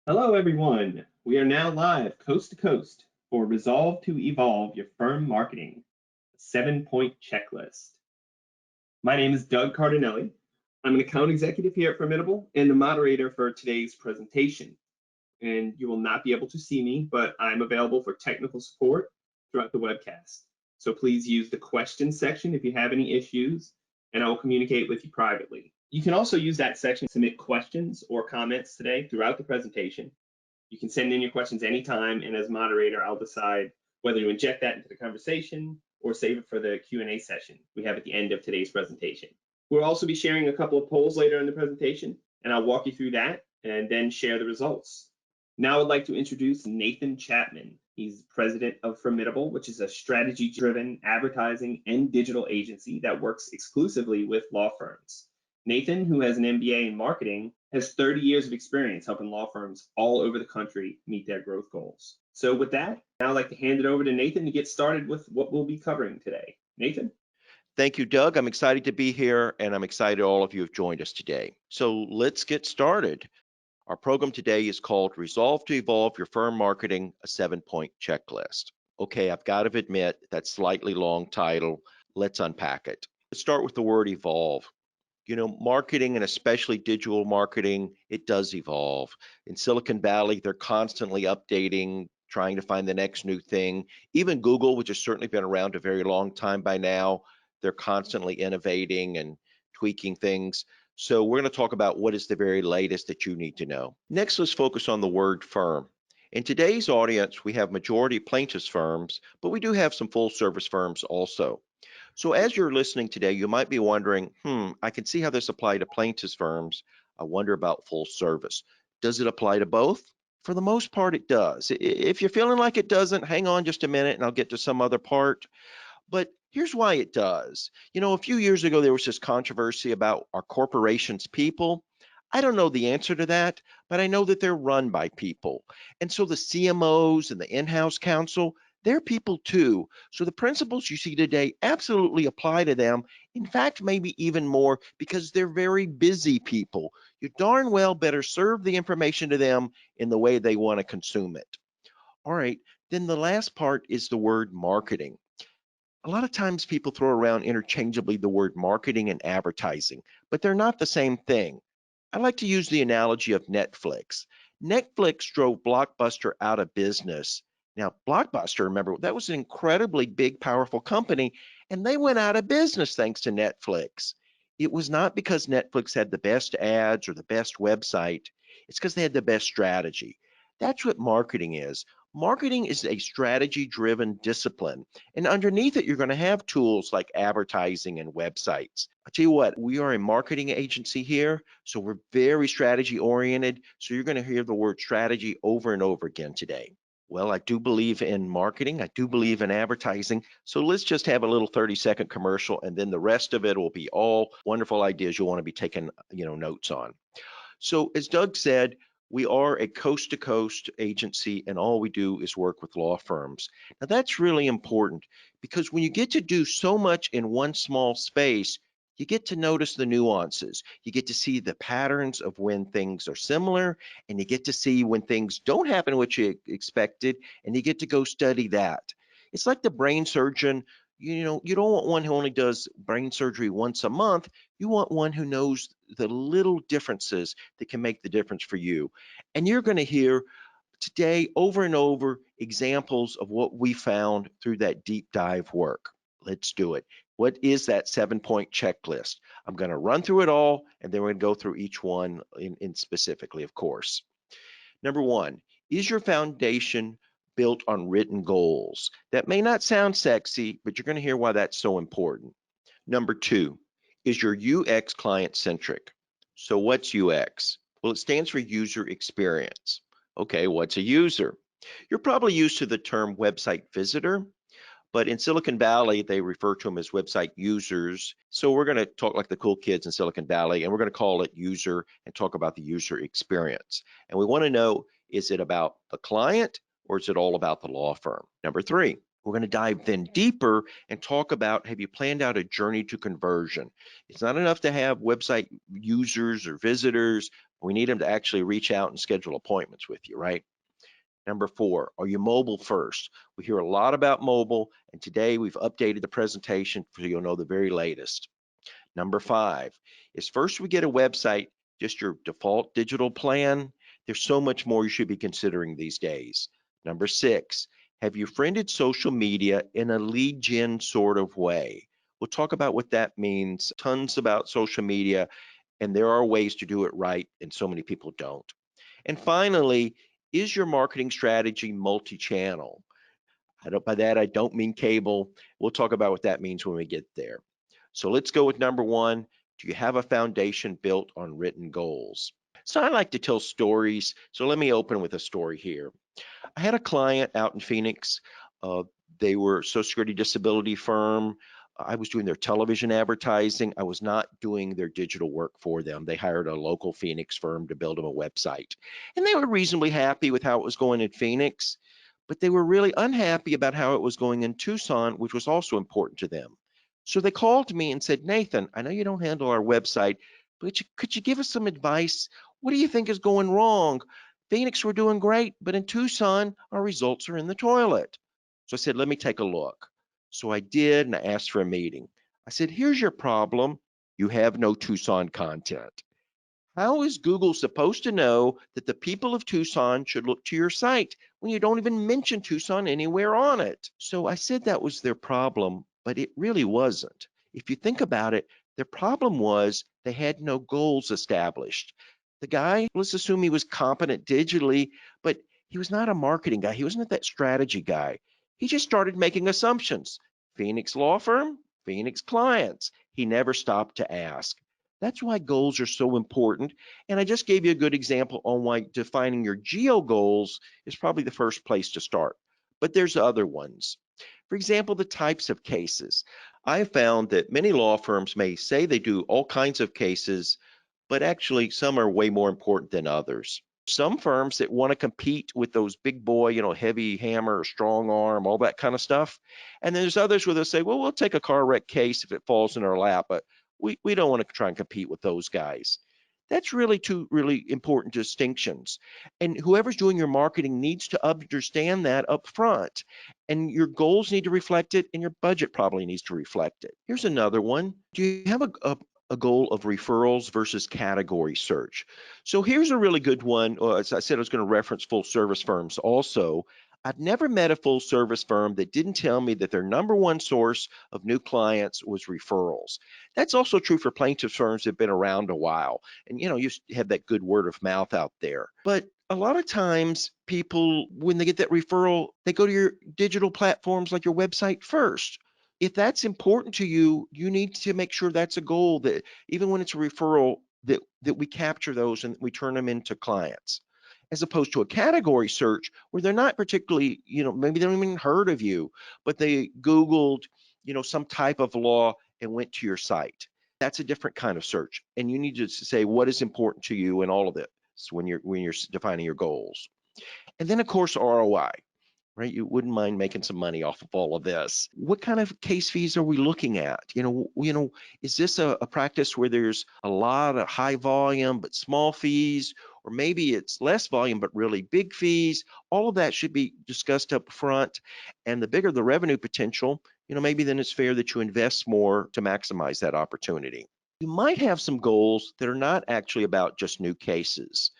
Hello, everyone. We are now live coast to coast for Resolve to Evolve Your Firm Marketing, a 7-point checklist. My name is Doug Cardinelli. I'm an account executive here at Firmidable and the moderator for today's presentation. And you will not be able to see me, but I'm available for technical support throughout the webcast. So please use the questions section if you have any issues, and I will communicate with you privately. You can also use that section to submit questions or comments today throughout the presentation. You can send in your questions anytime, and as moderator, I'll decide whether to inject that into the conversation or save it for the Q&A session we have at the end of today's presentation. We'll also be sharing a couple of polls later in the presentation, and I'll walk you through that and then share the results. Now I'd like to introduce Nathan Chapman. He's president of Firmidable, which is a strategy-driven advertising and digital agency that works exclusively with law firms. Nathan, who has an MBA in marketing, has 30 years of experience helping law firms all over the country meet their growth goals. So with that, now I'd like to hand it over to Nathan to get started with what we'll be covering today. Nathan? Thank you, Doug. I'm excited to be here, and I'm excited all of you have joined us today. So let's get started. Our program today is called Resolve to Evolve Your Firm Marketing, a 7-point checklist. Okay, I've got to admit, that slightly long title. Let's unpack it. Let's start with the word evolve. You know, marketing, and especially digital marketing, it does evolve. In Silicon Valley, they're constantly updating, trying to find the next new thing. Even Google, which has certainly been around a very long time by now, they're constantly innovating and tweaking things. So we're going to talk about what is the very latest that you need to know. Next, let's focus on the word firm. In today's audience, we have majority plaintiffs firms, but we do have some full service firms also. So as you're listening today, you might be wondering, I can see how this applies to plaintiffs firms. I wonder about full service. Does it apply to both? For the most part, it does. If you're feeling like it doesn't, hang on just a minute and I'll get to some other part. But here's why it does. You know, a few years ago, there was this controversy about, are corporations people? I don't know the answer to that, but I know that they're run by people. And so the CMOs and the in-house counsel, they're people too. So the principles you see today absolutely apply to them. In fact, maybe even more, because they're very busy people. You darn well better serve the information to them in the way they want to consume it. All right, then the last part is the word marketing. A lot of times people throw around interchangeably the word marketing and advertising, but they're not the same thing. I like to use the analogy of Netflix. Netflix drove Blockbuster out of business. Now, Blockbuster, remember, that was an incredibly big, powerful company, and they went out of business thanks to Netflix. It was not because Netflix had the best ads or the best website. It's because they had the best strategy. That's what marketing is. Marketing is a strategy-driven discipline, and underneath it, you're going to have tools like advertising and websites. I tell you what, we are a marketing agency here, so we're very strategy-oriented, so you're going to hear the word strategy over and over again today. Well, I do believe in marketing. I do believe in advertising. So let's just have a little 30-second commercial, and then the rest of it will be all wonderful ideas you'll want to be taking, notes on. So as Doug said, we are a coast-to-coast agency, and all we do is work with law firms. Now, that's really important because when you get to do so much in one small space, you get to notice the nuances. You get to see the patterns of when things are similar, and you get to see when things don't happen what you expected, and you get to go study that. It's like the brain surgeon. You don't want one who only does brain surgery once a month. You want one who knows the little differences that can make the difference for you. And you're going to hear today over and over examples of what we found through that deep dive work. Let's do it. What is that 7-point checklist? I'm going to run through it all, and then we're going to go through each one in specifically, of course. Number one, is your foundation built on written goals? That may not sound sexy, but you're going to hear why that's so important. Number two, is your UX client-centric? So what's UX? Well, it stands for user experience. Okay, what's a user? You're probably used to the term website visitor, but in Silicon Valley, they refer to them as website users. So we're going to talk like the cool kids in Silicon Valley, and we're going to call it user and talk about the user experience. And we want to know, is it about the client or is it all about the law firm? Number three, we're going to dive then deeper and talk about, have you planned out a journey to conversion? It's not enough to have website users or visitors, We need them to actually reach out and schedule appointments with you, right? Number 4, are you mobile first? We hear a lot about mobile, and today we've updated the presentation so you'll know the very latest. Number 5 is first we get a website, just your default digital plan. There's so much more you should be considering these days. Number 6, have you friended social media in a lead gen sort of way? We'll talk about what that means, tons about social media, and there are ways to do it right, and so many people don't. And finally, is your marketing strategy multi-channel? By that, I don't mean cable. We'll talk about what that means when we get there. So let's go with number 1. Do you have a foundation built on written goals? So I like to tell stories. So let me open with a story here. I had a client out in Phoenix. They were a Social Security disability firm. I was doing their television advertising. I was not doing their digital work for them. They hired a local Phoenix firm to build them a website. And they were reasonably happy with how it was going in Phoenix, but they were really unhappy about how it was going in Tucson, which was also important to them. So they called me and said, Nathan, I know you don't handle our website, but could you give us some advice? What do you think is going wrong? Phoenix, we're doing great, but in Tucson, our results are in the toilet. So I said, let me take a look. So I did, and I asked for a meeting. I said, here's your problem. You have no Tucson content. How is Google supposed to know that the people of Tucson should look to your site when you don't even mention Tucson anywhere on it? So I said that was their problem, but it really wasn't. If you think about it, their problem was they had no goals established. The guy, let's assume he was competent digitally, but he was not a marketing guy. He wasn't that strategy guy. He just started making assumptions. Phoenix law firm, Phoenix clients. He never stopped to ask. That's why goals are so important. And I just gave you a good example on why defining your geo goals is probably the first place to start. But there's other ones. For example, the types of cases. I found that many law firms may say they do all kinds of cases, but actually some are way more important than others. Some firms that want to compete with those big boy, heavy hammer, strong arm, all that kind of stuff. And then there's others where they'll say, well, we'll take a car wreck case if it falls in our lap, but we don't want to try and compete with those guys. That's really two really important distinctions. And whoever's doing your marketing needs to understand that up front. And your goals need to reflect it, and your budget probably needs to reflect it. Here's another one. Do you have a goal of referrals versus category search? So here's a really good one. As I said, I was going to reference full service firms also. I've never met a full service firm that didn't tell me that their number one source of new clients was referrals. That's also true for plaintiff firms that have been around a while. And you have that good word of mouth out there. But a lot of times people, when they get that referral, they go to your digital platforms like your website first. If that's important to you, you need to make sure that's a goal, that even when it's a referral, that we capture those and we turn them into clients, as opposed to a category search where they're not particularly, maybe they don't even heard of you, but they Googled, some type of law and went to your site. That's a different kind of search. And you need to say what is important to you in all of it when you're defining your goals. And then of course ROI. Right? You wouldn't mind making some money off of all of this. What kind of case fees are we looking at? Is this a practice where there's a lot of high volume but small fees, or maybe it's less volume but really big fees? All of that should be discussed up front. And the bigger the revenue potential, maybe then it's fair that you invest more to maximize that opportunity. You might have some goals that are not actually about just new cases.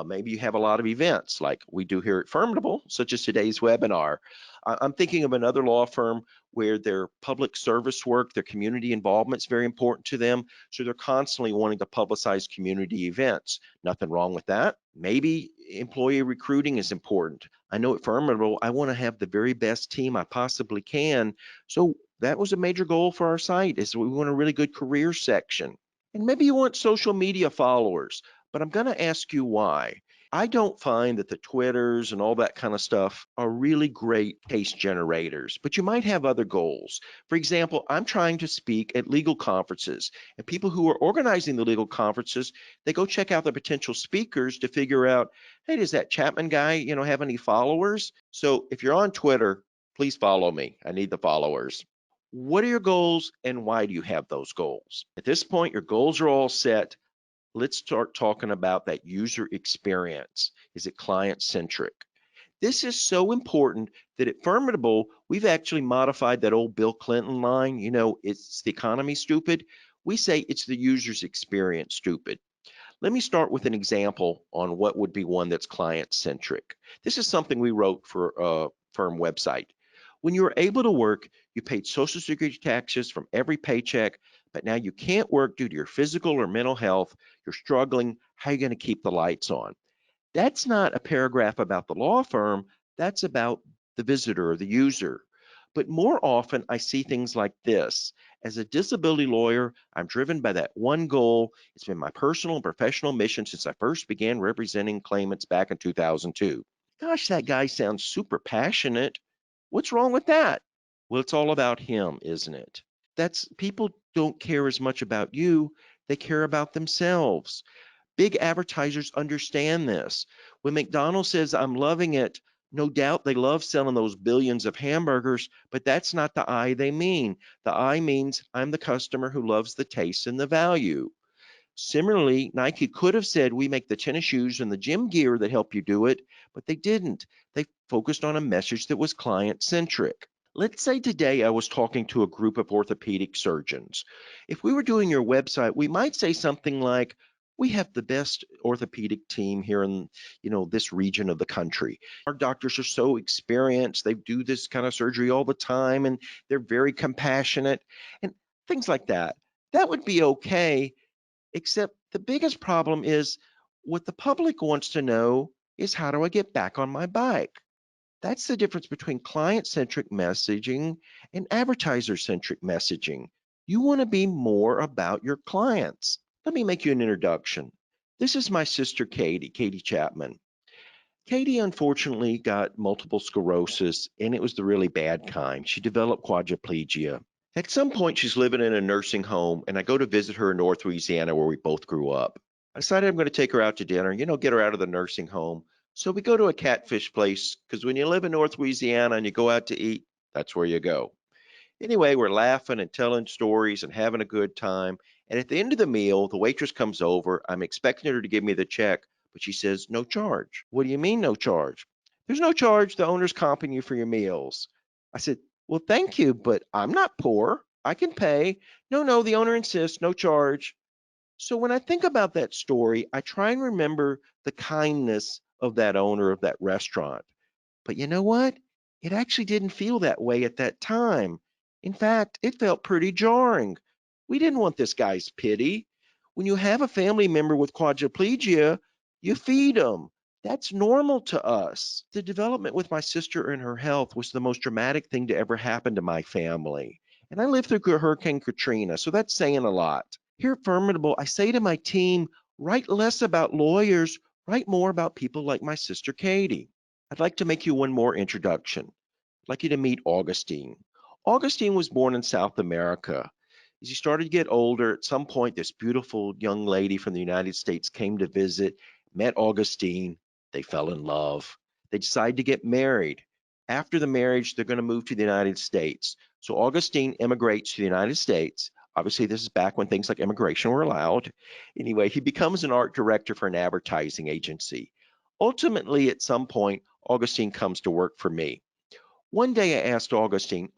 Maybe you have a lot of events like we do here at Firmidable, such as today's webinar. I'm thinking of another law firm where their public service work, their community involvement is very important to them. So they're constantly wanting to publicize community events. Nothing wrong with that. Maybe employee recruiting is important. I know at Firmidable, I want to have the very best team I possibly can. So that was a major goal for our site, is we want a really good career section. And maybe you want social media followers, but I'm going to ask you why. I don't find that the Twitters and all that kind of stuff are really great case generators, but you might have other goals. For example, I'm trying to speak at legal conferences, and people who are organizing the legal conferences, they go check out the potential speakers to figure out, hey, does that Chapman guy, have any followers? So if you're on Twitter, please follow me. I need the followers. What are your goals and why do you have those goals? At this point, your goals are all set. Let's start talking about that user experience. Is it client-centric? This is so important that at Firmidable, we've actually modified that old Bill Clinton line, it's the economy stupid. We say it's the user's experience stupid. Let me start with an example on what would be one that's client-centric. This is something we wrote for a firm website. When you were able to work, you paid Social Security taxes from every paycheck, but now you can't work due to your physical or mental health. You're struggling. How are you going to keep the lights on? That's not a paragraph about the law firm. That's about the visitor or the user. But more often, I see things like this. As a disability lawyer, I'm driven by that one goal. It's been my personal and professional mission since I first began representing claimants back in 2002. Gosh, that guy sounds super passionate. What's wrong with that? Well, it's all about him, isn't it? That's people don't care as much about you, they care about themselves. Big advertisers understand this. When McDonald's says, I'm loving it, no doubt they love selling those billions of hamburgers, but that's not the I they mean. The I means I'm the customer who loves the taste and the value. Similarly, Nike could have said, we make the tennis shoes and the gym gear that help you do it, but they didn't. They focused on a message that was client centric. Let's say today I was talking to a group of orthopedic surgeons. If we were doing your website, we might say something like, we have the best orthopedic team here in, this region of the country. Our doctors are so experienced. They do this kind of surgery all the time and they're very compassionate and things like that. That would be okay, except the biggest problem is what the public wants to know is, how do I get back on my bike? That's the difference between client-centric messaging and advertiser-centric messaging. You want to be more about your clients. Let me make you an introduction. This is my sister, Katie Chapman. Katie unfortunately got multiple sclerosis, and it was the really bad kind. She developed quadriplegia. At some point, she's living in a nursing home, and I go to visit her in North Louisiana, where we both grew up. I decided I'm going to take her out to dinner, get her out of the nursing home. So we go to a catfish place, because when you live in North Louisiana and you go out to eat, that's where you go. Anyway, we're laughing and telling stories and having a good time. And at the end of the meal, the waitress comes over. I'm expecting her to give me the check, but she says, no charge. What do you mean, no charge? There's no charge. The owner's comping you for your meals. I said, well, thank you, but I'm not poor. I can pay. No, the owner insists, no charge. So when I think about that story, I try and remember the kindness of that owner of that restaurant. But you know what? It actually didn't feel that way at that time. In fact, it felt pretty jarring. We didn't want this guy's pity. When you have a family member with quadriplegia, you feed them. That's normal to us. The development with my sister and her health was the most dramatic thing to ever happen to my family. And I lived through Hurricane Katrina, so that's saying a lot. Here at Firmidable, I say to my team, write less about lawyers, write more about people like my sister Katie. I'd like to make you one more introduction. I'd like you to meet Augustine. Augustine was born in South America. As he started to get older, at some point, this beautiful young lady from the United States came to visit, met Augustine. They fell in love. They decided to get married. After the marriage, they're going to move to the United States. So Augustine immigrates to the United States. Obviously, this is back when things like immigration were allowed. Anyway, he becomes an art director for an advertising agency. Ultimately, at some point, Augustine comes to work for me. One day I asked Augustine,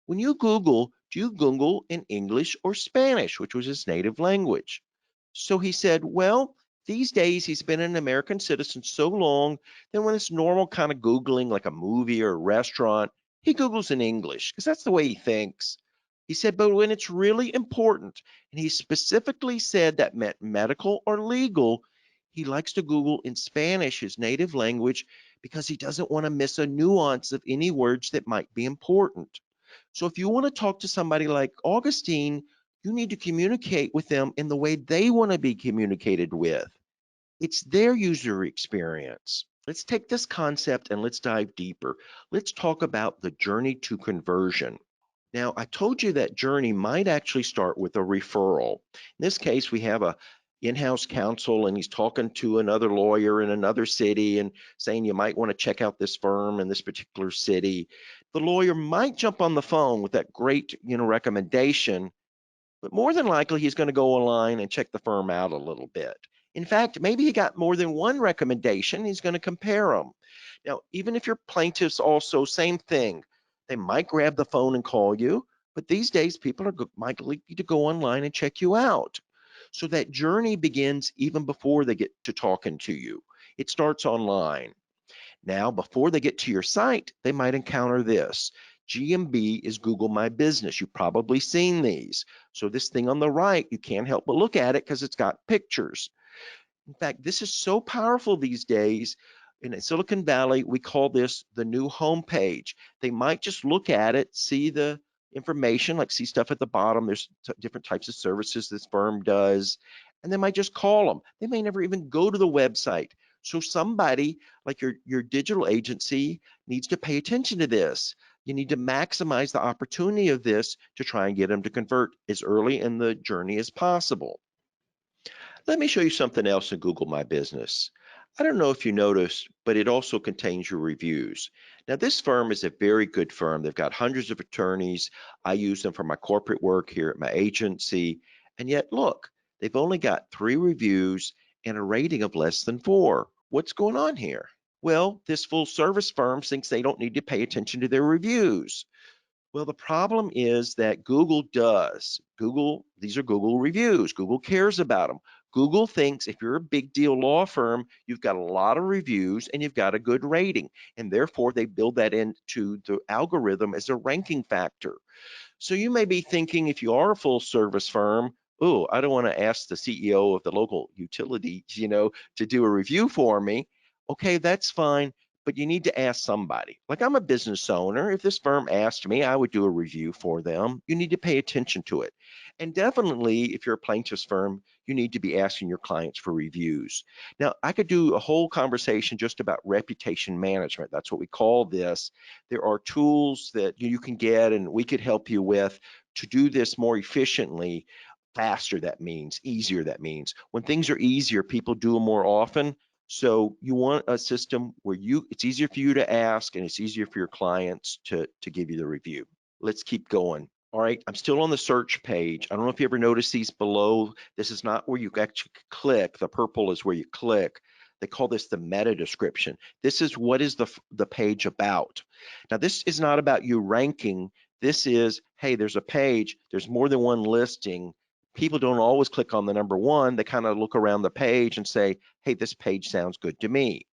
when you Google, do you Google in English or Spanish, which was his native language? So he said, well, these days he's been an American citizen so long that when it's normal kind of Googling like a movie or a restaurant, he Googles in English because that's the way he thinks. He said, but when it's really important, and he specifically said that meant medical or legal, he likes to Google in Spanish, his native language, because he doesn't want to miss a nuance of any words that might be important. So if you want to talk to somebody like Augustine, you need to communicate with them in the way they want to be communicated with. It's their user experience. Let's take this concept and let's dive deeper. Let's talk about the journey to conversion. Now, I told you that journey might actually start with a referral. In this case, we have a in-house counsel and he's talking to another lawyer in another city and saying you might want to check out this firm in this particular city. The lawyer might jump on the phone with that great, recommendation, but more than likely he's going to go online and check the firm out a little bit. In fact, maybe he got more than one recommendation. He's going to compare them. Now, even if your plaintiffs also, same thing, they might grab the phone and call you, but these days people are likely to go online and check you out. So that journey begins even before they get to talking to you. It starts online. Now, before they get to your site, they might encounter this. GMB is Google My Business. You've probably seen these. So this thing on the right, you can't help but look at it because it's got pictures. In fact, this is so powerful these days. In Silicon Valley, we call this the new homepage. They might just look at it, see the information, like see stuff at the bottom. There's different types of services this firm does, and they might just call them. They may never even go to the website. So somebody like your digital agency needs to pay attention to this. You need to maximize the opportunity of this to try and get them to convert as early in the journey as possible. Let me show you something else in Google My Business. I don't know if you noticed, but it also contains your reviews. Now, this firm is a very good firm. They've got hundreds of attorneys. I use them for my corporate work here at my agency. And yet, look, they've only got 3 reviews and a rating of less than 4. What's going on here? Well, this full service firm thinks they don't need to pay attention to their reviews. Well, the problem is that Google does. These are Google reviews. Google cares about them. Google thinks if you're a big deal law firm, you've got a lot of reviews and you've got a good rating. And therefore, they build that into the algorithm as a ranking factor. So you may be thinking, if you are a full service firm, oh, I don't want to ask the CEO of the local utility, to do a review for me. Okay, that's fine, but you need to ask somebody. Like, I'm a business owner. If this firm asked me, I would do a review for them. You need to pay attention to it. And definitely, if you're a plaintiff's firm, you need to be asking your clients for reviews. Now, I could do a whole conversation just about reputation management. That's what we call this. There are tools that you can get and we could help you with to do this more efficiently. Faster, that means easier. That means when things are easier, people do them more often. So you want a system where it's easier for you to ask and it's easier for your clients to give you the review. Let's keep going. All right, I'm still on the search page. I don't know if you ever notice these below. This is not where you actually click. The purple is where you click. They call this the meta description. This is what is the page about. Now, this is not about you ranking. This is, hey, there's a page. There's more than one listing. People don't always click on the number 1. They kind of look around the page and say, hey, this page sounds good to me.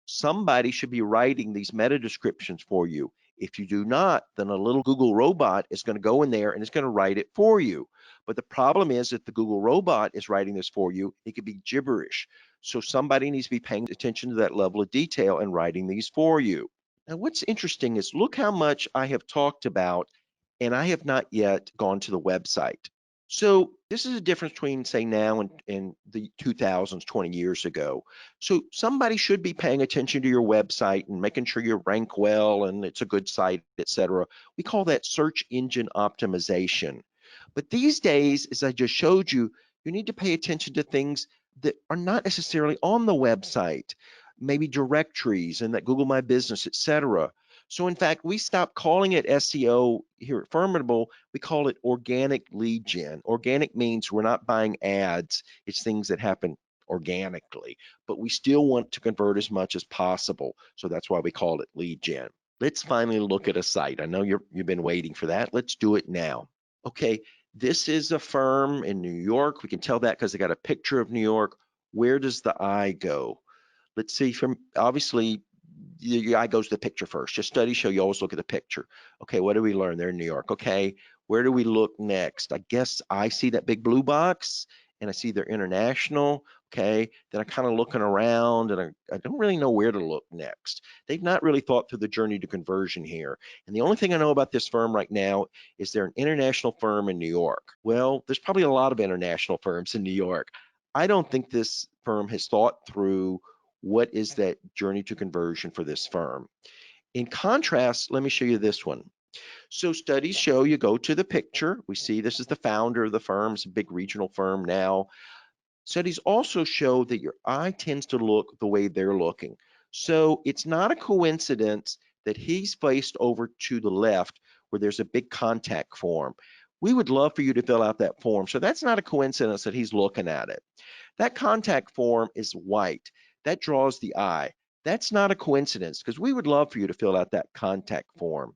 Somebody should be writing these meta descriptions for you. If you do not, then a little Google robot is going to go in there and it's going to write it for you. But the problem is that the Google robot is writing this for you, it could be gibberish. So somebody needs to be paying attention to that level of detail and writing these for you. Now, what's interesting is look how much I have talked about, and I have not yet gone to the website. So this is a difference between, say, now and the 2000s, 20 years ago. So somebody should be paying attention to your website and making sure you rank well and it's a good site, etc. We call that search engine optimization. But these days, as I just showed you, you need to pay attention to things that are not necessarily on the website, maybe directories and that Google My Business, etc. So in fact, we stopped calling it SEO here at Firmidable. We call it organic lead gen. Organic means we're not buying ads. It's things that happen organically, but we still want to convert as much as possible. So that's why we call it lead gen. Let's finally look at a site. I know you've been waiting for that. Let's do it now. Okay, this is a firm in New York. We can tell that because they got a picture of New York. Where does the eye go? Let's see, from obviously your eye goes to the picture first. Just studies show you always look at the picture. Okay, what do we learn? They're in New York. Okay, where do we look next? I guess I see that big blue box and I see they're international. Okay, then I'm kind of looking around and I don't really know where to look next. They've not really thought through the journey to conversion here. And the only thing I know about this firm right now is they're an international firm in New York. Well, there's probably a lot of international firms in New York. I don't think this firm has thought through what is that journey to conversion for this firm. In contrast, let me show you this one. So studies show you go to the picture. We see this is the founder of the firm. It's a big regional firm now. Studies also show that your eye tends to look the way they're looking. So it's not a coincidence that he's faced over to the left where there's a big contact form. We would love for you to fill out that form. So that's not a coincidence that he's looking at it. That contact form is white. That draws the eye. That's not a coincidence because we would love for you to fill out that contact form.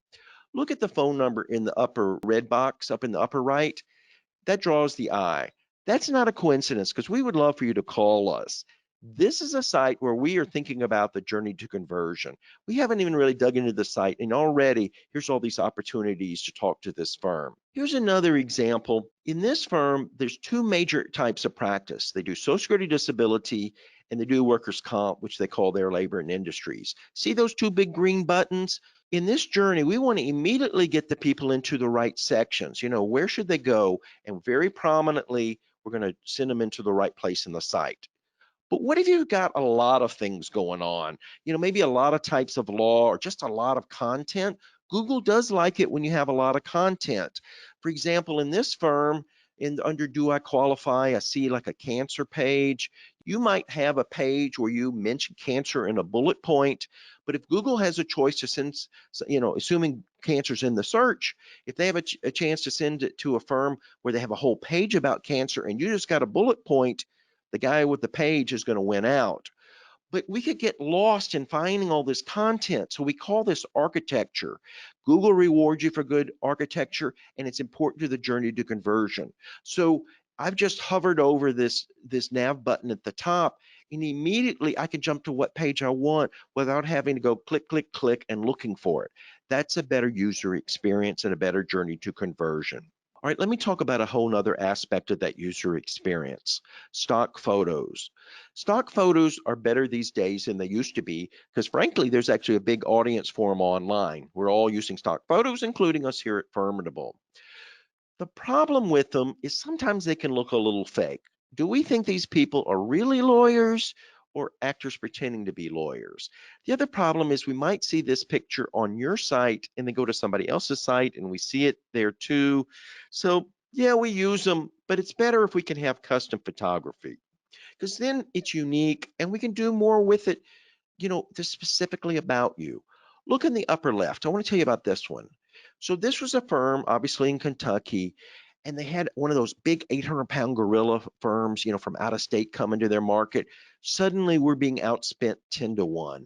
Look at the phone number in the upper red box up in the upper right. That draws the eye. That's not a coincidence because we would love for you to call us. This is a site where we are thinking about the journey to conversion. We haven't even really dug into the site, and already here's all these opportunities to talk to this firm. Here's another example. In this firm, there's two major types of practice. They do Social Security disability and they do workers' comp, which they call their labor and industries. See those two big green buttons? In this journey, we want to immediately get the people into the right sections. You know, where should they go? And very prominently, we're going to send them into the right place in the site. But what if you've got a lot of things going on? You know, maybe a lot of types of law or just a lot of content. Google does like it when you have a lot of content. For example, in this firm, under Do I Qualify, I see like a cancer page. You might have a page where you mention cancer in a bullet point, but if Google has a choice to send, you know, assuming cancer's in the search, if they have a chance to send it to a firm where they have a whole page about cancer and you just got a bullet point, the guy with the page is going to win out. But we could get lost in finding all this content. So we call this architecture. Google rewards you for good architecture, and it's important to the journey to conversion. So I've just hovered over this nav button at the top, and immediately I can jump to what page I want without having to go click, click, click, and looking for it. That's a better user experience and a better journey to conversion. All right, let me talk about a whole nother aspect of that user experience, stock photos. Stock photos are better these days than they used to be because frankly, there's actually a big audience for them online. We're all using stock photos, including us here at Firmidable. The problem with them is sometimes they can look a little fake. Do we think these people are really lawyers or actors pretending to be lawyers? The other problem is we might see this picture on your site and then go to somebody else's site and we see it there too. So yeah, we use them, but it's better if we can have custom photography because then it's unique and we can do more with it, you know, this specifically about you. Look in the upper left. I want to tell you about this one. So this was a firm, obviously in Kentucky, and they had one of those big 800-pound gorilla firms, you know, from out of state coming to their market. Suddenly we're being outspent 10-1.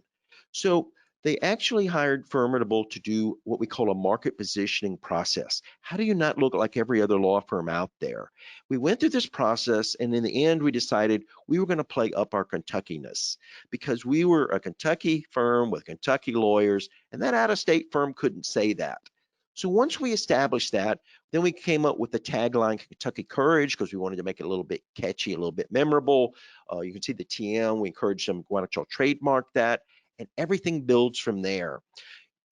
So they actually hired Firmidable to do what we call a market positioning process. How do you not look like every other law firm out there? We went through this process, and in the end, we decided we were going to play up our Kentuckiness because we were a Kentucky firm with Kentucky lawyers, and that out-of-state firm couldn't say that. So once we established that, then we came up with the tagline Kentucky Courage because we wanted to make it a little bit catchy, a little bit memorable. You can see the TM. We encouraged them, why don't y'all trademark that? And everything builds from there.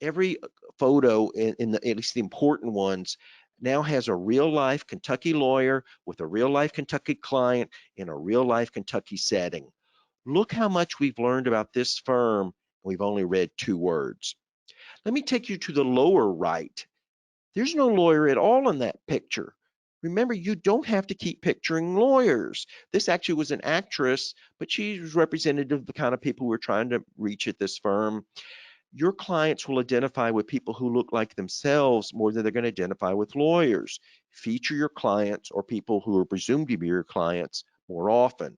Every photo in the, at least the important ones, now has a real life Kentucky lawyer with a real life Kentucky client in a real life Kentucky setting. Look how much we've learned about this firm. We've only read 2 words. Let me take you to the lower right. There's no lawyer at all in that picture. Remember, you don't have to keep picturing lawyers. This actually was an actress, but she was representative of the kind of people we're trying to reach at this firm. Your clients will identify with people who look like themselves more than they're going to identify with lawyers. Feature your clients or people who are presumed to be your clients more often.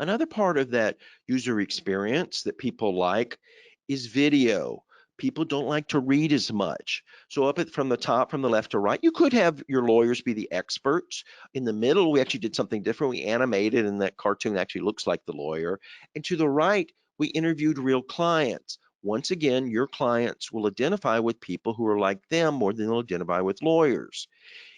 Another part of that user experience that people like is video. People don't like to read as much. So from the top, from the left to right, you could have your lawyers be the experts. In the middle, we actually did something different. We animated, and that cartoon actually looks like the lawyer. And to the right, we interviewed real clients. Once again, your clients will identify with people who are like them more than they'll identify with lawyers.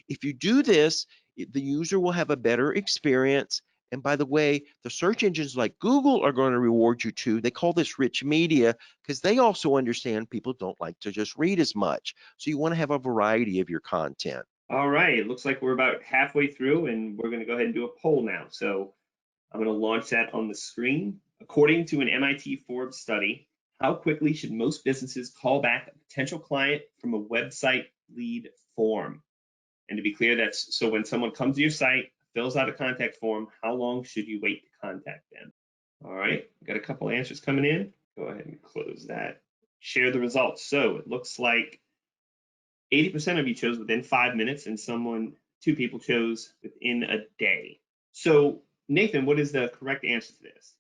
If you do this, the user will have a better experience. And by the way, the search engines like Google are going to reward you too. They call this rich media because they also understand people don't like to just read as much. So you want to have a variety of your content. All right, it looks like we're about halfway through and we're going to go ahead and do a poll now. So I'm going to launch that on the screen. According to an MIT Forbes study, how quickly should most businesses call back a potential client from a website lead form? And to be clear, that's so when someone comes to your site, fills out a contact form, how long should you wait to contact them? All right, got a couple answers coming in. Go ahead and close that. Share the results. So it looks like 80% of you chose within 5 minutes and someone 2 people chose within a day. So, Nathan, what is the correct answer to this?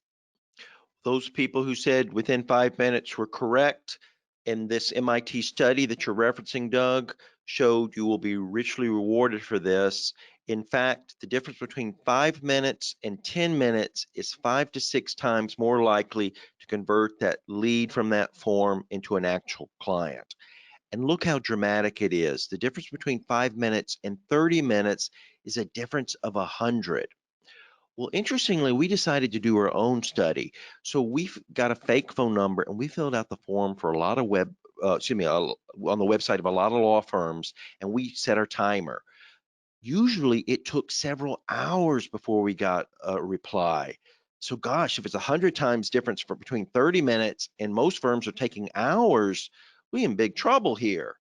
Those people who said within 5 minutes were correct. And this MIT study that you're referencing, Doug, showed you will be richly rewarded for this. In fact, the difference between 5 minutes and 10 minutes is 5 to 6 times more likely to convert that lead from that form into an actual client. And look how dramatic it is. The difference between 5 minutes and 30 minutes is a difference of 100. Well, interestingly, we decided to do our own study. So we've got a fake phone number and we filled out the form for a lot of on the website of a lot of law firms, and we set our timer. Usually it took several hours before we got a reply. So gosh, if it's 100 times difference for between 30 minutes and most firms are taking hours, we in big trouble here.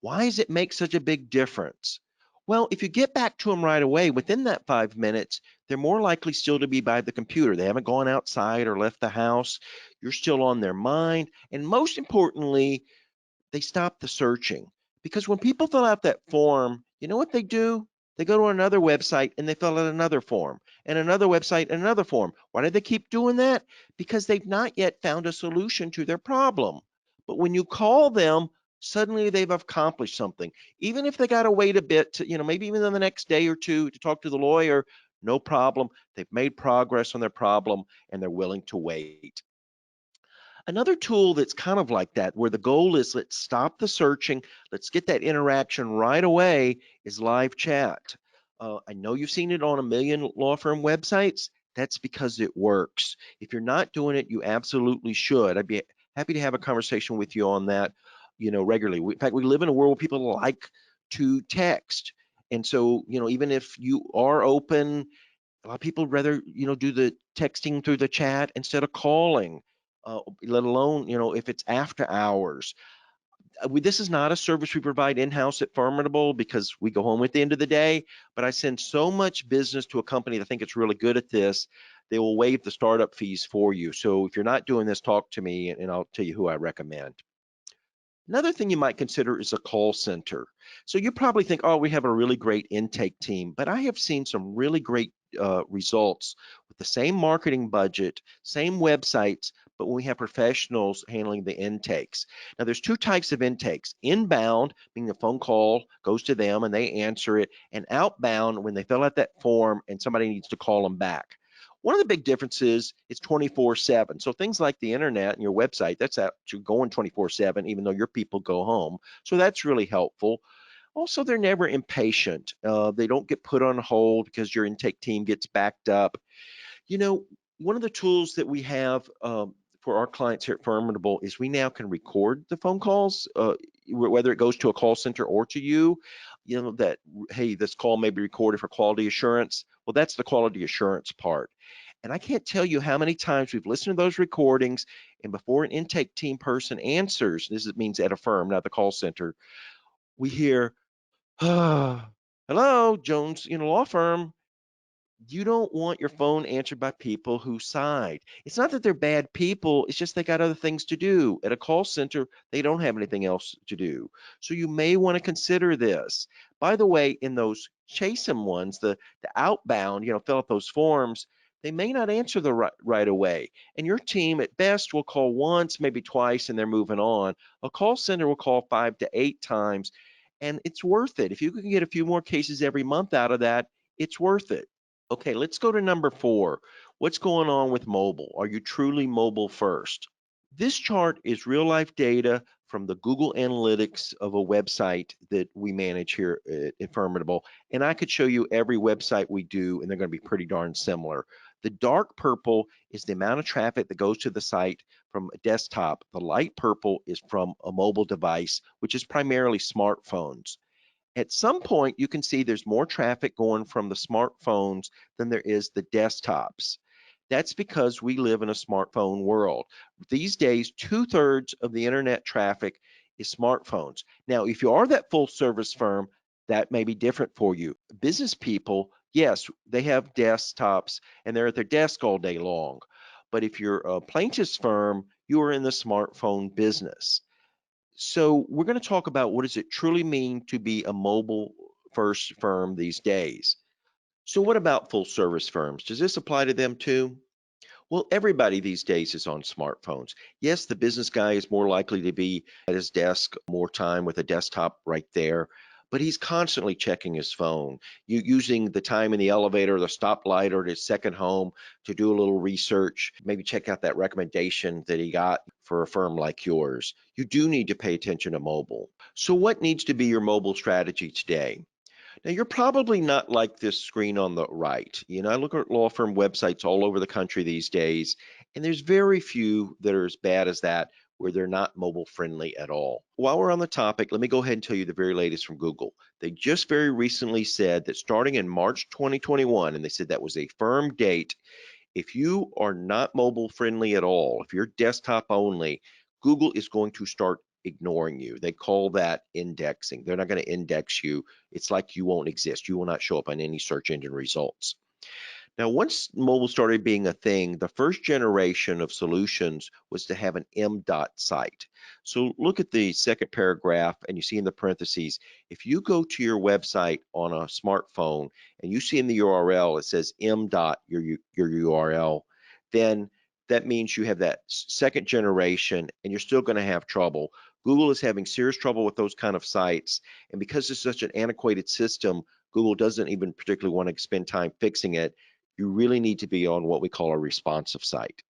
Why does it make such a big difference? Well, if you get back to them right away within that 5 minutes, they're more likely still to be by the computer. They haven't gone outside or left the house. You're still on their mind. And most importantly, they stop the searching. Because when people fill out that form, you know what they do? They go to another website and they fill out another form, and another website and another form. Why do they keep doing that? Because they've not yet found a solution to their problem. But when you call them, suddenly they've accomplished something. Even if they got to wait a bit to, maybe even in the next day or two to talk to the lawyer, no problem. They've made progress on their problem and they're willing to wait. Another tool that's kind of like that, where the goal is let's stop the searching, let's get that interaction right away, is live chat. I know you've seen it on a million law firm websites. That's because it works. If you're not doing it, you absolutely should. I'd be happy to have a conversation with you on that, regularly. In fact, we live in a world where people like to text. And so, even if you are open, a lot of people rather, do the texting through the chat instead of calling, let alone, if it's after hours. This is not a service we provide in-house at Firmidable because we go home at the end of the day, but I send so much business to a company that I think it's really good at this, they will waive the startup fees for you. So if you're not doing this, talk to me and I'll tell you who I recommend. Another thing you might consider is a call center. So you probably think, oh, we have a really great intake team, but I have seen some really great results with the same marketing budget, same websites, but when we have professionals handling the intakes. Now, there's two types of intakes: inbound, meaning the phone call goes to them and they answer it, and outbound, when they fill out that form and somebody needs to call them back. One of the big differences is 24/7. So things like the internet and your website, that's actually going 24/7, even though your people go home. So that's really helpful. Also, they're never impatient. They don't get put on hold because your intake team gets backed up. You know, one of the tools that we have for our clients here at Firmidable is we now can record the phone calls, whether it goes to a call center or to you. That, hey, this call may be recorded for quality assurance. Well, that's the quality assurance part. And I can't tell you how many times we've listened to those recordings, and before an intake team person answers, this means at a firm, not the call center, we hear, hello, Jones, law firm. You don't want your phone answered by people who sighed. It's not that they're bad people, it's just they got other things to do. At a call center, they don't have anything else to do. So you may want to consider this. By the way, in those chase them ones, the outbound, fill out those forms, they may not answer right away. And your team at best will call once, maybe twice, and they're moving on. A call center will call 5 to 8 times, and it's worth it. If you can get a few more cases every month out of that, it's worth it. Okay, let's go to number 4. What's going on with mobile? Are you truly mobile first? This chart is real life data from the Google Analytics of a website that we manage here at Firmidable. And I could show you every website we do, and they're going to be pretty darn similar. The dark purple is the amount of traffic that goes to the site from a desktop. The light purple is from a mobile device, which is primarily smartphones. At some point, you can see there's more traffic going from the smartphones than there is the desktops. That's because we live in a smartphone world. These days, 2/3 of the internet traffic is smartphones. Now, if you are that full service firm, that may be different for you. Business people, yes, they have desktops and they're at their desk all day long. But if you're a plaintiff's firm, you are in the smartphone business. So we're going to talk about what does it truly mean to be a mobile first firm these days. So what about full service firms? Does this apply to them too? Well, everybody these days is on smartphones. Yes, the business guy is more likely to be at his desk more time with a desktop right there, but he's constantly checking his phone, using the time in the elevator, the stoplight, or his second home to do a little research, maybe check out that recommendation that he got for a firm like yours. You do need to pay attention to mobile. So what needs to be your mobile strategy today? Now, you're probably not like this screen on the right. I look at law firm websites all over the country these days, and there's very few that are as bad as that where they're not mobile friendly at all. While we're on the topic, let me go ahead and tell you the very latest from Google. They just very recently said that starting in March 2021, and they said that was a firm date, if you are not mobile friendly at all, if you're desktop only, Google is going to start ignoring you. They call that indexing. They're not going to index you. It's like you won't exist. You will not show up on any search engine results. Now, once mobile started being a thing, the first generation of solutions was to have an M.dot site. So look at the second paragraph and you see in the parentheses, if you go to your website on a smartphone and you see in the URL, it says M.dot, your URL, then that means you have that second generation and you're still going to have trouble. Google is having serious trouble with those kind of sites. And because it's such an antiquated system, Google doesn't even particularly want to spend time fixing it. You really need to be on what we call a responsive site.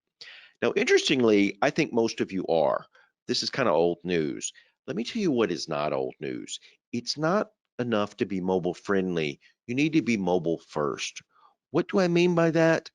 Now, interestingly, I think most of you are. This is kind of old news. Let me tell you what is not old news. It's not enough to be mobile friendly. You need to be mobile first. What do I mean by that?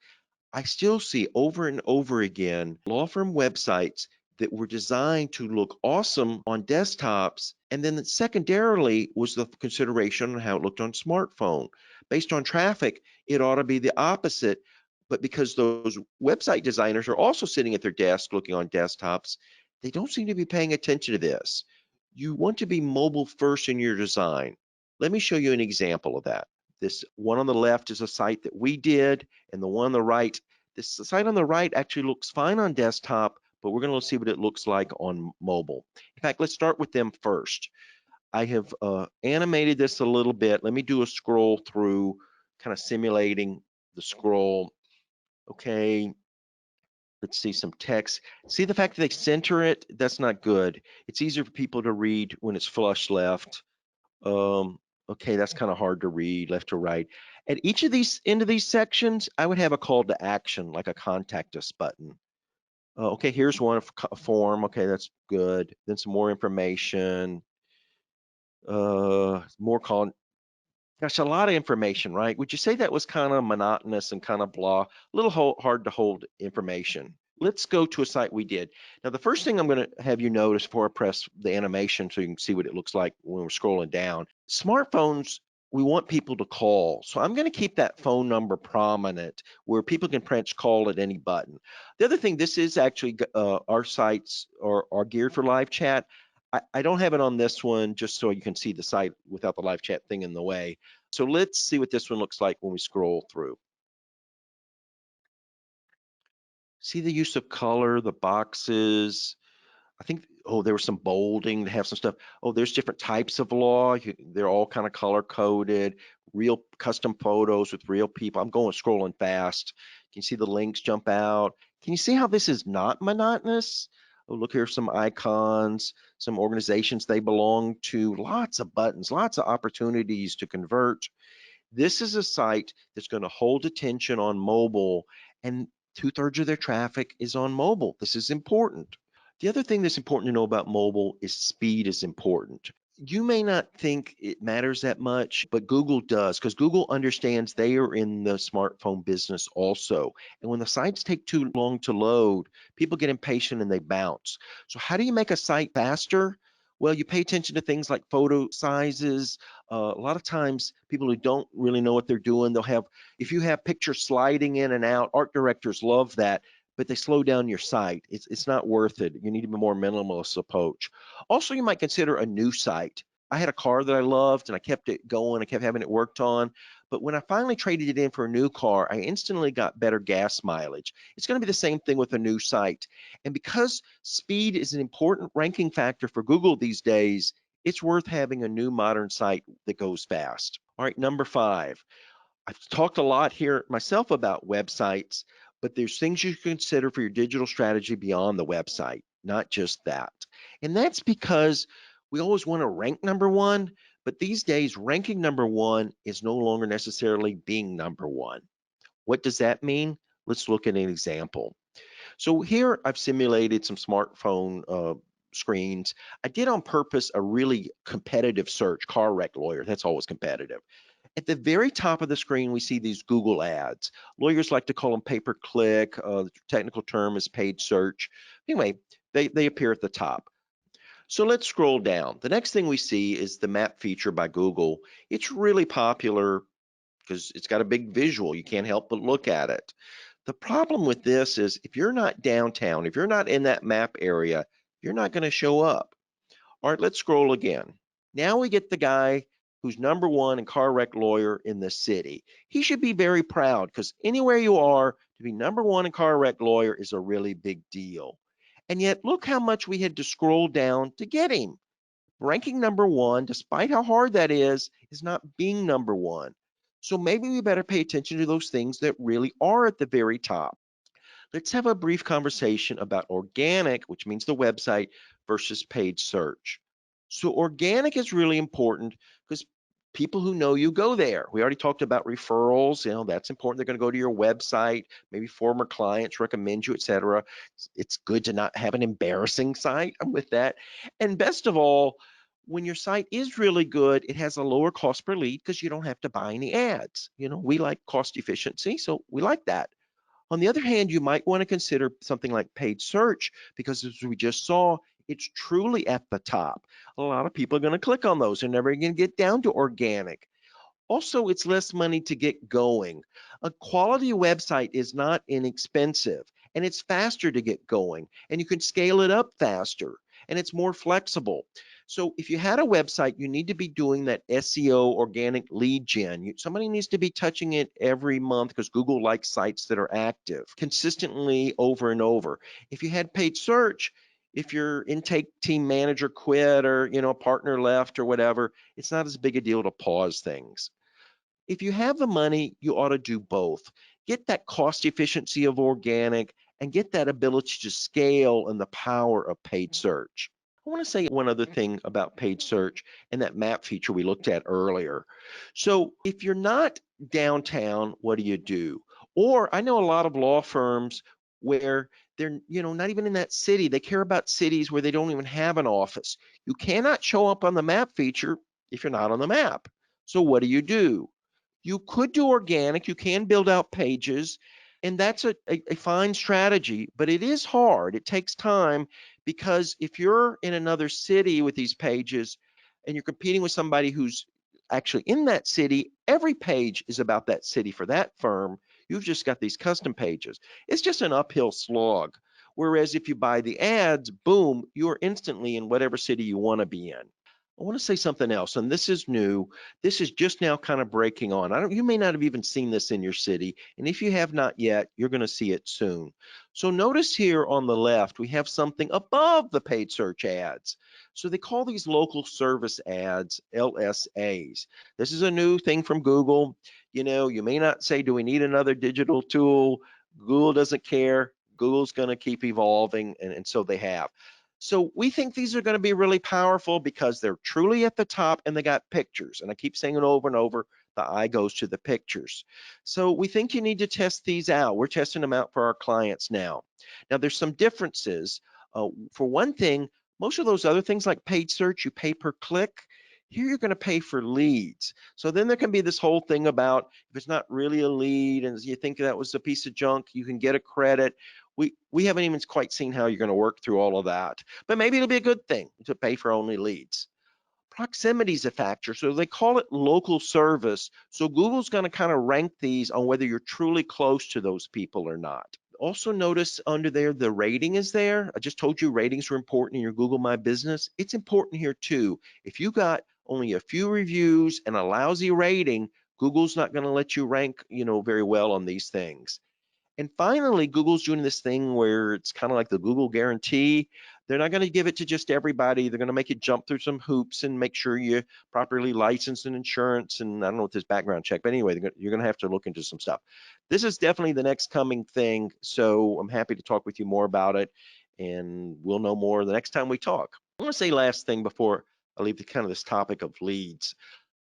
I still see over and over again law firm websites that were designed to look awesome on desktops, and then secondarily was the consideration on how it looked on smartphone. Based on traffic, it ought to be the opposite, but because those website designers are also sitting at their desk looking on desktops, they don't seem to be paying attention to this. You want to be mobile first in your design. Let me show you an example of that. This one on the left is a site that we did, and the one on the right, this site on the right actually looks fine on desktop, but we're going to see what it looks like on mobile. In fact, let's start with them first. I have animated this a little bit. Let me do a scroll through, kind of simulating the scroll. Okay, let's see some text. See the fact that they center it? That's not good. It's easier for people to read when it's flush left. Okay, that's kind of hard to read left to right. At each of these end of these sections, I would have a call to action, like a contact us button. Okay, here's one form. Okay, that's good. Then some more information. More call. Gosh, a lot of information, right? Would you say that was kind of monotonous and kind of blah? A little hard to hold information. Let's go to a site we did. Now, the first thing I'm going to have you notice before I press the animation so you can see what it looks like when we're scrolling down. Smartphones, we want people to call. So I'm going to keep that phone number prominent where people can press call at any button. The other thing, this is actually our sites are geared for live chat. I don't have it on this one just so you can see the site without the live chat thing in the way. So let's see what this one looks like when we scroll through. See the use of color, the boxes. I think, oh, there was some bolding to have some stuff. Oh, there's different types of law. They're all kind of color coded, real custom photos with real people. I'm going scrolling fast. Can you see the links jump out? Can you see how this is not monotonous? Oh, look, here's some icons, some organizations they belong to, lots of buttons, lots of opportunities to convert. This is a site that's going to hold attention on mobile, and 2/3 of their traffic is on mobile. This is important. The other thing that's important to know about mobile is speed is important. You may not think it matters that much, but Google does, because Google understands they are in the smartphone business also. And when the sites take too long to load, people get impatient and they bounce. So how do you make a site faster? Well, you pay attention to things like photo sizes. A lot of times people who don't really know what they're doing, they'll have, if you have pictures sliding in and out, art directors love that, but they slow down your site. It's not worth it. You need a more minimalist approach. Also, you might consider a new site. I had a car that I loved and I kept it going. I kept having it worked on. But when I finally traded it in for a new car, I instantly got better gas mileage. It's going to be the same thing with a new site. And because speed is an important ranking factor for Google these days, it's worth having a new modern site that goes fast. All right, number 5. I've talked a lot here myself about websites, but there's things you can consider for your digital strategy beyond the website, not just that. And that's because we always want to rank number 1, but these days ranking number 1 is no longer necessarily being number 1. What does that mean? Let's look at an example. So here I've simulated some smartphone screens. I did on purpose a really competitive search, car wreck lawyer. That's always competitive. At the very top of the screen, we see these Google ads. Lawyers like to call them pay-per-click. The technical term is paid search. Anyway, they appear at the top. So let's scroll down. The next thing we see is the map feature by Google. It's really popular because it's got a big visual. You can't help but look at it. The problem with this is if you're not downtown, if you're not in that map area, you're not going to show up. All right, let's scroll again. Now we get the guy who's number 1 in car wreck lawyer in the city. He should be very proud because anywhere you are, to be number 1 in car wreck lawyer is a really big deal. And yet look how much we had to scroll down to get him. Ranking number 1, despite how hard that is not being number 1. So maybe we better pay attention to those things that really are at the very top. Let's have a brief conversation about organic, which means the website, versus paid search. So organic is really important because people who know you go there. We already talked about referrals. That's important. They're going to go to your website. Maybe former clients recommend you, etc. It's good to not have an embarrassing site. I'm with that. And best of all, when your site is really good, it has a lower cost per lead because you don't have to buy any ads. We like cost efficiency, so we like that. On the other hand, you might want to consider something like paid search because as we just saw, it's truly at the top. A lot of people are going to click on those. They're never going to get down to organic. Also, it's less money to get going. A quality website is not inexpensive, and it's faster to get going, and you can scale it up faster, and it's more flexible. So if you had a website, you need to be doing that SEO organic lead gen. Somebody needs to be touching it every month because Google likes sites that are active consistently over and over. If you had paid search, if your intake team manager quit or a partner left or whatever, it's not as big a deal to pause things. If you have the money, you ought to do both. Get that cost efficiency of organic and get that ability to scale and the power of paid search. I want to say one other thing about paid search and that map feature we looked at earlier. So if you're not downtown, what do? Or I know a lot of law firms where they're not even in that city. They care about cities where they don't even have an office. You cannot show up on the map feature if you're not on the map. So what do? You could do organic, you can build out pages, and that's a fine strategy, but it is hard. It takes time because if you're in another city with these pages and you're competing with somebody who's actually in that city, every page is about that city for that firm. You've just got these custom pages. It's just an uphill slog. Whereas if you buy the ads, boom, you're instantly in whatever city you want to be in. I want to say something else, and this is new. This is just now kind of breaking on. You may not have even seen this in your city, and if you have not yet, you're going to see it soon. So notice here on the left, we have something above the paid search ads. So they call these local service ads LSAs. This is a new thing from Google. You may not say, do we need another digital tool? Google doesn't care. Google's going to keep evolving, and so they have. So we think these are going to be really powerful because they're truly at the top and they got pictures. And I keep saying it over and over, the eye goes to the pictures. So we think you need to test these out. We're testing them out for our clients now. Now there's some differences. For one thing, most of those other things like paid search, you pay per click. Here you're going to pay for leads. So then there can be this whole thing about if it's not really a lead and you think that was a piece of junk, you can get a credit. We haven't even quite seen how you're going to work through all of that, but maybe it'll be a good thing to pay for only leads. Proximity is a factor, so they call it local service. So Google's going to kind of rank these on whether you're truly close to those people or not. Also notice under there, the rating is there. I just told you ratings are important in your Google My Business. It's important here too. If you got only a few reviews and a lousy rating, Google's not going to let you rank, very well on these things. And finally, Google's doing this thing where it's kind of like the Google guarantee. They're not going to give it to just everybody. They're going to make you jump through some hoops and make sure you're properly licensed and insurance. And I don't know what this background check, but anyway, you're going to have to look into some stuff. This is definitely the next coming thing. So I'm happy to talk with you more about it. And we'll know more the next time we talk. I want to say last thing before I leave the kind of this topic of leads.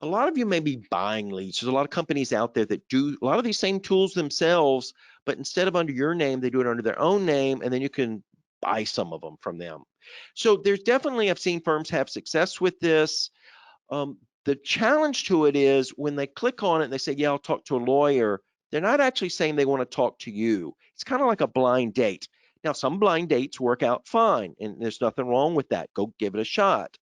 A lot of you may be buying leads. There's a lot of companies out there that do a lot of these same tools themselves, but instead of under your name, they do it under their own name, and then you can buy some of them from them. So there's definitely, I've seen firms have success with this. The challenge to it is when they click on it and they say, yeah, I'll talk to a lawyer, they're not actually saying they want to talk to you. It's kind of like a blind date. Now, some blind dates work out fine, and there's nothing wrong with that. Go give it a shot.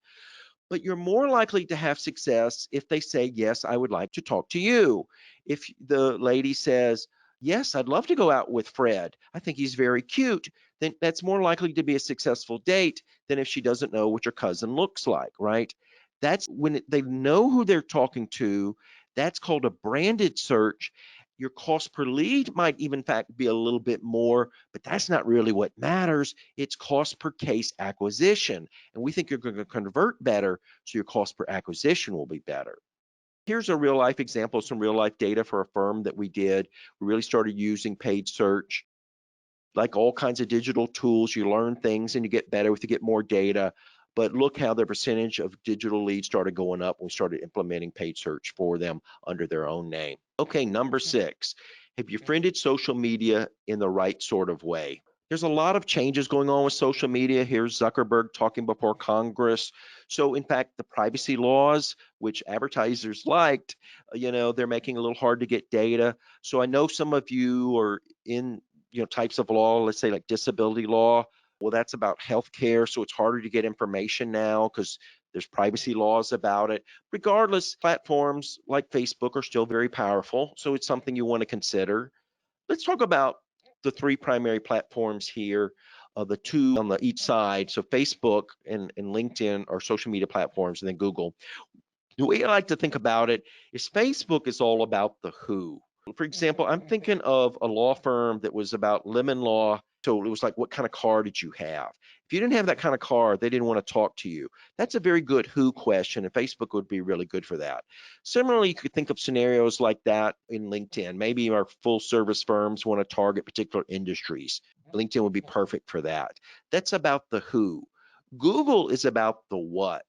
But you're more likely to have success if they say, yes, I would like to talk to you. If the lady says, yes, I'd love to go out with Fred, I think he's very cute, then that's more likely to be a successful date than if she doesn't know what your cousin looks like, right? That's when they know who they're talking to. That's called a branded search. Your cost per lead might even, in fact, be a little bit more, but that's not really what matters. It's cost per case acquisition. And we think you're going to convert better, so your cost per acquisition will be better. Here's a real life example, some real life data for a firm that we did. We really started using paid search. Like all kinds of digital tools, you learn things and you get better with you get more data. But look how the percentage of digital leads started going up when we started implementing paid search for them under their own name. Okay, number 6, have you friended social media in the right sort of way? There's a lot of changes going on with social media. Here's Zuckerberg talking before Congress. So in fact, the privacy laws, which advertisers liked, they're making it a little hard to get data. So I know some of you are in types of law, let's say like disability law. Well, that's about healthcare, so it's harder to get information now because there's privacy laws about it. Regardless, platforms like Facebook are still very powerful, so it's something you want to consider. Let's talk about the 3 primary platforms here, the 2 on each side. So Facebook and LinkedIn are social media platforms, and then Google. The way I like to think about it is Facebook is all about the who. For example, I'm thinking of a law firm that was about lemon law. So it was like, what kind of car did you have? If you didn't have that kind of car, they didn't want to talk to you. That's a very good who question, and Facebook would be really good for that. Similarly, you could think of scenarios like that in LinkedIn. Maybe our full service firms want to target particular industries. LinkedIn would be perfect for that. That's about the who. Google is about the what.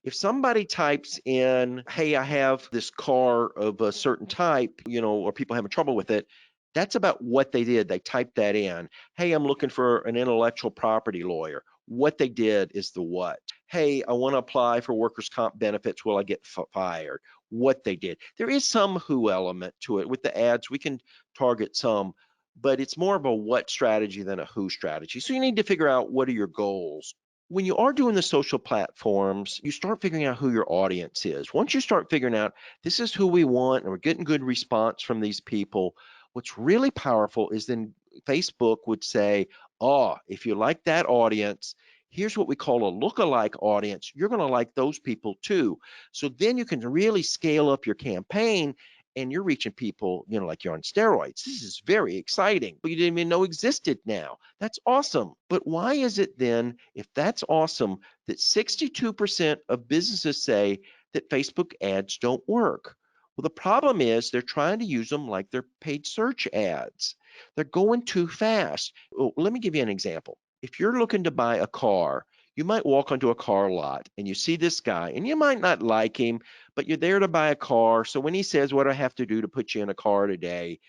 If somebody types in, hey, I have this car of a certain type, or people having trouble with it, that's about what they did. They typed that in. Hey, I'm looking for an intellectual property lawyer. What they did is the what. Hey, I want to apply for workers' comp benefits. Will I get fired? What they did. There is some who element to it. With the ads, we can target some, but it's more of a what strategy than a who strategy. So you need to figure out what are your goals. When you are doing the social platforms, you start figuring out who your audience is. Once you start figuring out this is who we want and we're getting good response from these people, what's really powerful is then Facebook would say, oh, if you like that audience, here's what we call a lookalike audience. You're going to like those people too. So then you can really scale up your campaign and you're reaching people, like you're on steroids. This is very exciting, but you didn't even know existed now. That's awesome. But why is it then, if that's awesome, that 62% of businesses say that Facebook ads don't work? Well, the problem is they're trying to use them like they're paid search ads. They're going too fast. Well, let me give you an example. If you're looking to buy a car, you might walk onto a car lot and you see this guy and you might not like him, but you're there to buy a car. So when he says, what do I have to do to put you in a car today?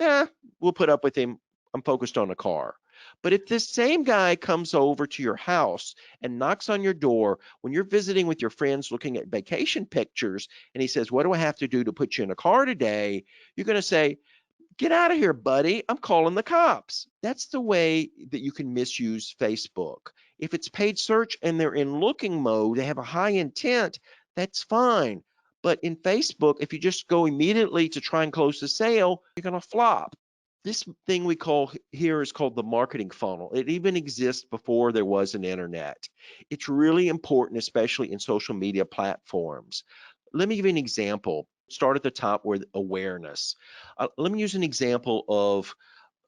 We'll put up with him. I'm focused on a car. But if this same guy comes over to your house and knocks on your door when you're visiting with your friends looking at vacation pictures, and he says, what do I have to do to put you in a car today? You're going to say, get out of here, buddy. I'm calling the cops. That's the way that you can misuse Facebook. If it's paid search and they're in looking mode, they have a high intent, that's fine. But in Facebook, if you just go immediately to try and close the sale, you're going to flop. This thing we call here is called the marketing funnel. It even exists before there was an internet. It's really important, especially in social media platforms. Let me give you an example. Start at the top with awareness. Let me use an example of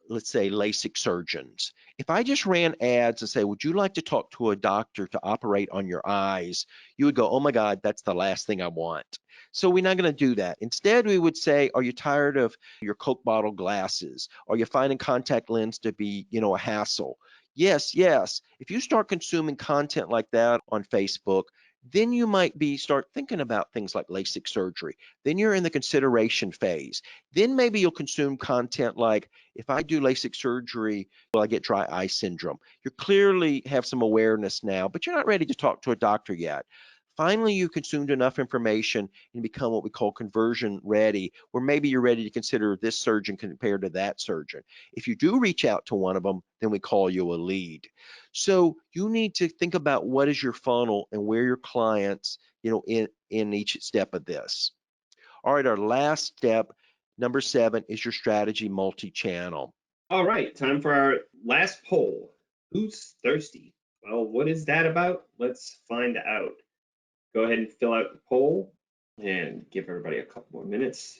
let's say LASIK surgeons. If I just ran ads and say, would you like to talk to a doctor to operate on your eyes? You would go, oh my God, that's the last thing I want. So we're not going to do that. Instead, we would say, are you tired of your Coke bottle glasses? Are you finding contact lens to be, a hassle? Yes, yes. If you start consuming content like that on Facebook, then you might start thinking about things like LASIK surgery. Then you're in the consideration phase. Then maybe you'll consume content like, if I do LASIK surgery, will I get dry eye syndrome? You clearly have some awareness now, but you're not ready to talk to a doctor yet. Finally, you consumed enough information and become what we call conversion ready, where maybe you're ready to consider this surgeon compared to that surgeon. If you do reach out to one of them, then we call you a lead. So you need to think about what is your funnel and where your clients, in each step of this. All right, our last step, number 7, is your strategy multi-channel. All right, time for our last poll. Who's thirsty? Well, what is that about? Let's find out. Go ahead and fill out the poll and give everybody a couple more minutes.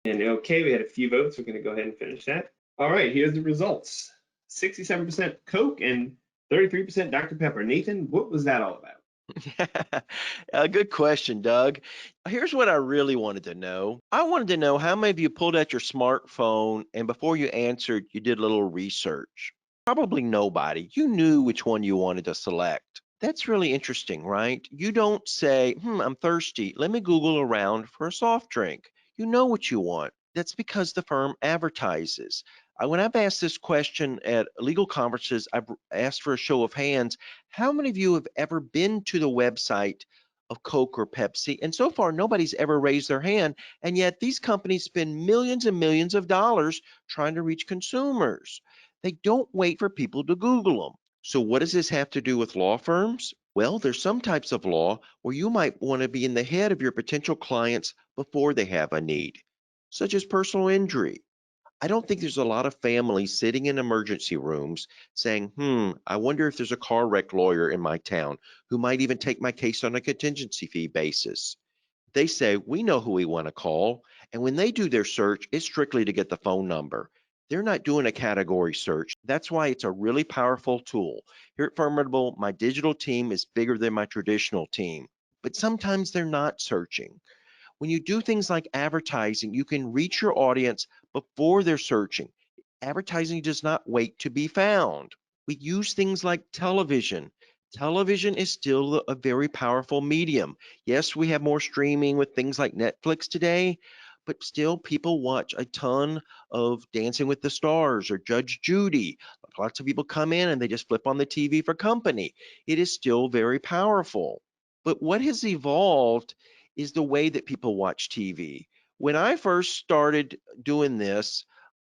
And okay, we had a few votes. We're going to go ahead and finish that. All right, here's the results. 67% Coke and 33% Dr. Pepper. Nathan, what was that all about? A good question, Doug. Here's what I really wanted to know. I wanted to know how many of you pulled out your smartphone and before you answered, you did a little research. Probably nobody. You knew which one you wanted to select. That's really interesting, right? You don't say, I'm thirsty. Let me Google around for a soft drink. You know what you want. That's because the firm advertises. When I've asked this question at legal conferences, I've asked for a show of hands. How many of you have ever been to the website of Coke or Pepsi? And so far, nobody's ever raised their hand. And yet these companies spend millions and millions of dollars trying to reach consumers. They don't wait for people to Google them. So what does this have to do with law firms? Well, there's some types of law where you might want to be in the head of your potential clients before they have a need, such as personal injury. I don't think there's a lot of families sitting in emergency rooms saying, I wonder if there's a car wreck lawyer in my town who might even take my case on a contingency fee basis. They say, we know who we want to call. And when they do their search, it's strictly to get the phone number. They're not doing a category search. That's why it's a really powerful tool. Here at Firmidable, my digital team is bigger than my traditional team, but sometimes they're not searching. When you do things like advertising, you can reach your audience before they're searching. Advertising does not wait to be found. We use things like television. Television is still a very powerful medium. Yes, we have more streaming with things like Netflix today, but still people watch a ton of Dancing with the Stars or Judge Judy. Lots of people come in and they just flip on the TV for company. It is still very powerful. But what has evolved is the way that people watch TV. When I first started doing this,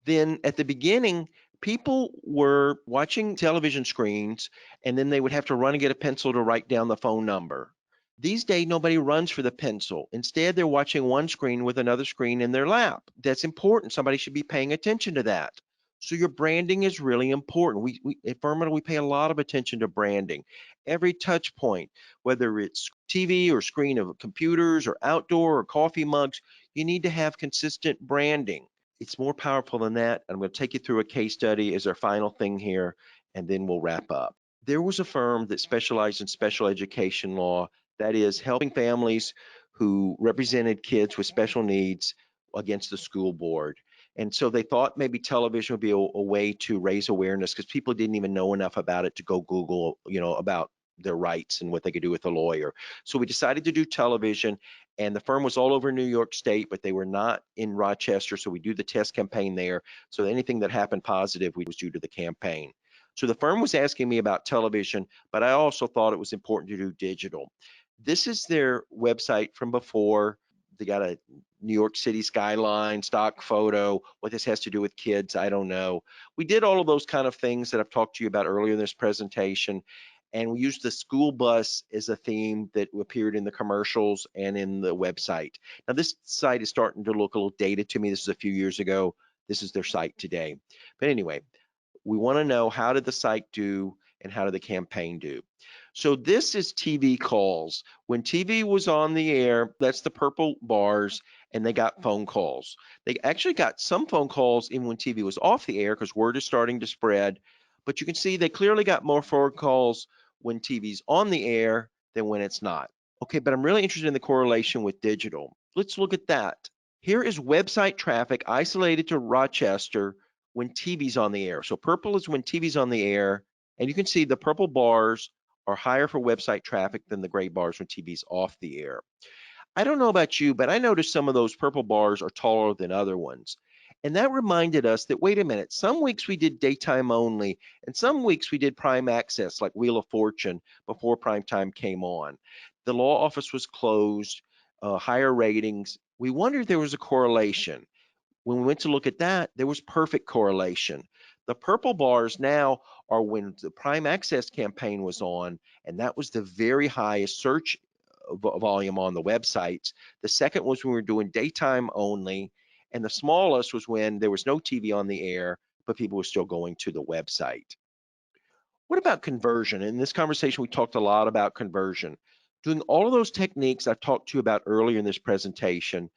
then at the beginning, people were watching television screens and then they would have to run and get a pencil to write down the phone number. These days, nobody runs for the pencil. Instead, they're watching one screen with another screen in their lap. That's important. Somebody should be paying attention to that. So your branding is really important. We at Firmidable, we pay a lot of attention to branding. Every touch point, whether it's TV or screen of computers or outdoor or coffee mugs, you need to have consistent branding. It's more powerful than that. I'm going to take you through a case study as our final thing here, and then we'll wrap up. There was a firm that specialized in special education law, that is, helping families who represented kids with special needs against the school board. And so they thought maybe television would be a way to raise awareness because people didn't even know enough about it to go Google, about their rights and what they could do with a lawyer. So we decided to do television, and the firm was all over New York State, but they were not in Rochester. So we do the test campaign there. So anything that happened positive was due to the campaign. So the firm was asking me about television, but I also thought it was important to do digital. This is their website from before. They got a New York City skyline, stock photo. What this has to do with kids, I don't know. We did all of those kind of things that I've talked to you about earlier in this presentation. And we used the school bus as a theme that appeared in the commercials and in the website. Now, this site is starting to look a little dated to me. This is a few years ago. This is their site today. But anyway, we want to know, how did the site do? and how did the campaign do. So this is TV calls. When TV was on the air, that's the purple bars, and they got phone calls. They actually got some phone calls even when TV was off the air because word is starting to spread. But you can see they clearly got more phone calls when TV's on the air than when it's not. Okay, but I'm really interested in the correlation with digital. Let's look at that. Here is website traffic isolated to Rochester when TV's on the air. So purple is when TV's on the air, and you can see the purple bars are higher for website traffic than the gray bars when TV's off the air. I don't know about you, but I noticed some of those purple bars are taller than other ones. And that reminded us that, wait a minute, some weeks we did daytime only, and some weeks we did prime access, like Wheel of Fortune, before prime time came on. The law office was closed, higher ratings. We wondered if there was a correlation. When we went to look at that, there was perfect correlation. The purple bars now are when the prime access campaign was on, and that was the very highest search volume on the websites. The second was when we were doing daytime only, and the smallest was when there was no TV on the air, but people were still going to the website. What about conversion? In this conversation, we talked a lot about conversion. Doing all of those techniques I've talked to you about earlier in this presentation,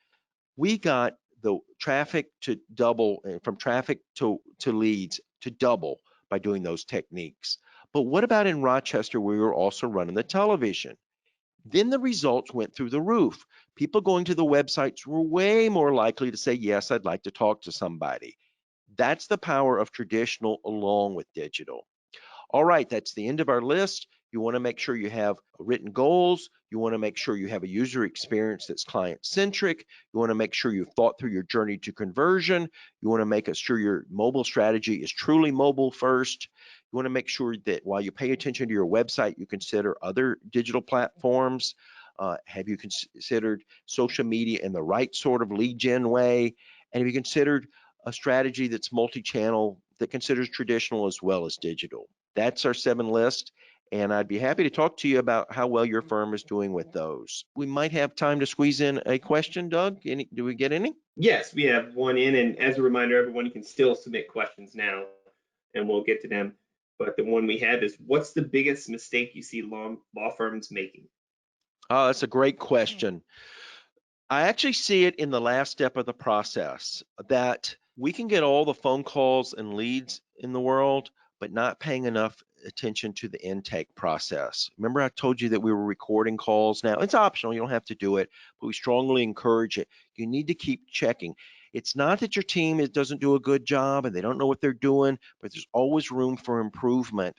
we got the traffic to double, from traffic to leads to double by doing those techniques. But what about in Rochester, where we were also running the television? Then the results went through the roof. People going to the websites were way more likely to say, yes, I'd like to talk to somebody. That's the power of traditional along with digital. All right, that's the end of our list. You want to make sure you have written goals. You want to make sure you have a user experience that's client-centric. You want to make sure you've thought through your journey to conversion. You want to make sure your mobile strategy is truly mobile first. You want to make sure that while you pay attention to your website, you consider other digital platforms. Have you considered social media in the right sort of lead gen way? And have you considered a strategy that's multi-channel that considers traditional as well as digital? That's our 7 list, and I'd be happy to talk to you about how well your firm is doing with those. We might have time to squeeze in a question, Doug. Do we get any? Yes, we have one in, and as a reminder, everyone, you can still submit questions now, and we'll get to them. But the one we have is, what's the biggest mistake you see law firms making? Oh, that's a great question. I actually see it in the last step of the process, that we can get all the phone calls and leads in the world, but not paying enough attention to the intake process. Remember, I told you that we were recording calls now. It's optional, you don't have to do it, but we strongly encourage it. You need to keep checking. It's not that your team doesn't do a good job and they don't know what they're doing, but there's always room for improvement.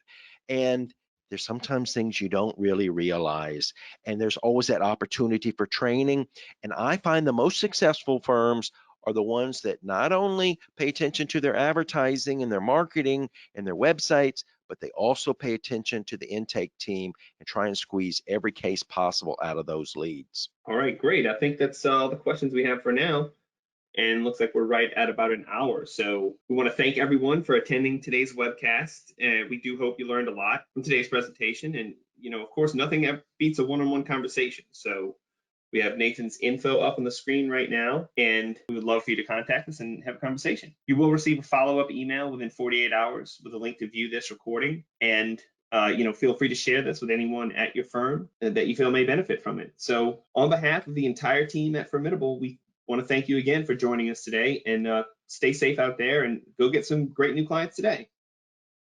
And there's sometimes things you don't really realize, and there's always that opportunity for training. And I find the most successful firms are the ones that not only pay attention to their advertising and their marketing and their websites, but they also pay attention to the intake team and try and squeeze every case possible out of those leads. All right, great. I think that's all the questions we have for now. And looks like we're right at about an hour. So we want to thank everyone for attending today's webcast. And we do hope you learned a lot from today's presentation. And, of course, nothing beats a one-on-one conversation. So we have Nathan's info up on the screen right now, and we would love for you to contact us and have a conversation. You will receive a follow-up email within 48 hours with a link to view this recording. And feel free to share this with anyone at your firm that you feel may benefit from it. So on behalf of the entire team at Firmidable, we want to thank you again for joining us today, and stay safe out there and go get some great new clients today.